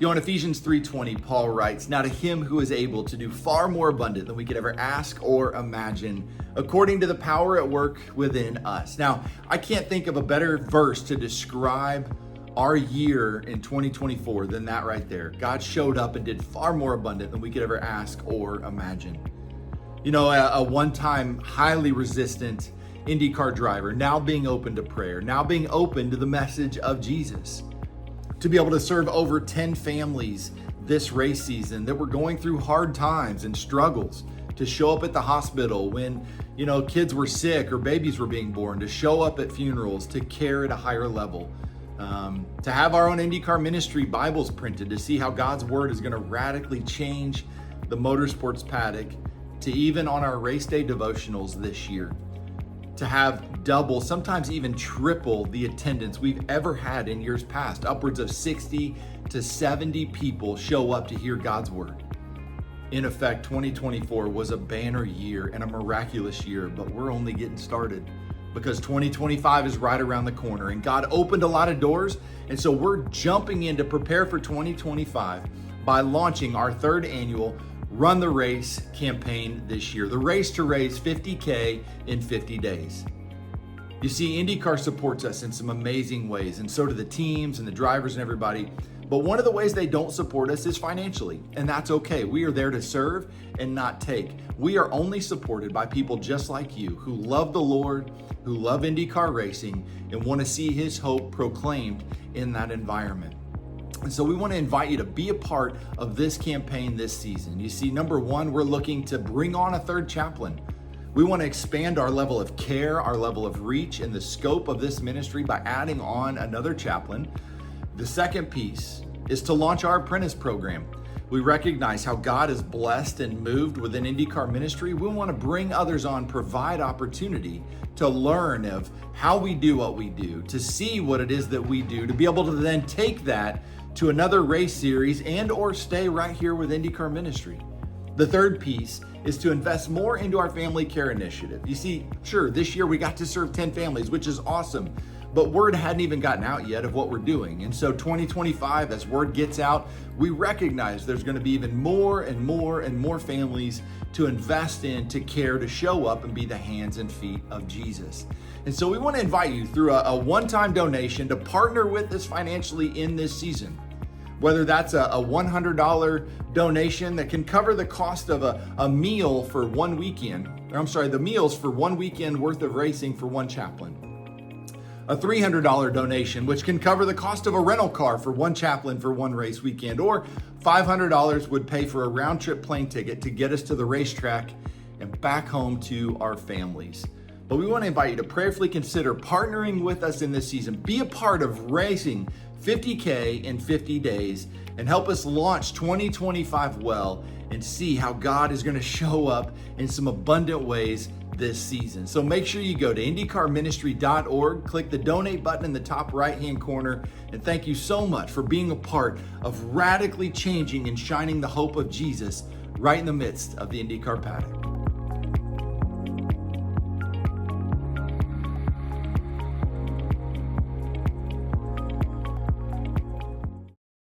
In Ephesians 3:20, Paul writes, "Now to him who is able to do far more abundant than we could ever ask or imagine, according to the power at work within us." Now, I can't think of a better verse to describe our year in 2024 than that right there. God showed up and did far more abundant than we could ever ask or imagine. A one-time highly resistant IndyCar driver now being open to prayer, now being open to the message of Jesus. To be able to serve over 10 families this race season that were going through hard times and struggles, to show up at the hospital when, kids were sick or babies were being born, to show up at funerals, to care at a higher level, to have our own IndyCar ministry Bibles printed, to see how God's word is going to radically change the motorsports paddock, to even on our race day devotionals this year, to have double, sometimes even triple the attendance we've ever had in years past. Upwards of 60 to 70 people show up to hear God's word. In effect, 2024 was a banner year and a miraculous year, but we're only getting started because 2025 is right around the corner and God opened a lot of doors. And so we're jumping in to prepare for 2025 by launching our third annual Run the Race campaign this year. The race to raise $50K in 50 days. You see, IndyCar supports us in some amazing ways, and so do the teams and the drivers and everybody. But one of the ways they don't support us is financially, and that's okay. We are there to serve and not take. We are only supported by people just like you who love the Lord, who love IndyCar racing, and want to see His hope proclaimed in that environment. And so we want to invite you to be a part of this campaign this season. You see, number one, we're looking to bring on a third chaplain. We want to expand our level of care, our level of reach, and the scope of this ministry by adding on another chaplain. The second piece is to launch our apprentice program. We recognize how God is blessed and moved within IndyCar ministry. We want to bring others on, provide opportunity to learn of how we do what we do, to see what it is that we do, to be able to then take that to another race series and or stay right here with IndyCar ministry. The third piece is to invest more into our family care initiative. You see, sure, this year we got to serve 10 families, which is awesome, but word hadn't even gotten out yet of what we're doing. And so 2025, as word gets out, we recognize there's going to be even more and more and more families to invest in, to care, to show up and be the hands and feet of Jesus. And so we want to invite you through a one-time donation to partner with us financially in this season. Whether that's a $100 donation that can cover the cost of a meal for one weekend, the meals for one weekend worth of racing for one chaplain. A $300 donation, which can cover the cost of a rental car for one chaplain for one race weekend, or $500 would pay for a round trip plane ticket to get us to the racetrack and back home to our families. But we want to invite you to prayerfully consider partnering with us in this season. Be a part of racing 50K in 50 days and help us launch 2025 well and see how God is going to show up in some abundant ways this season. So make sure you go to IndyCarMinistry.org, click the donate button in the top right-hand corner, and thank you so much for being a part of radically changing and shining the hope of Jesus right in the midst of the IndyCar paddock.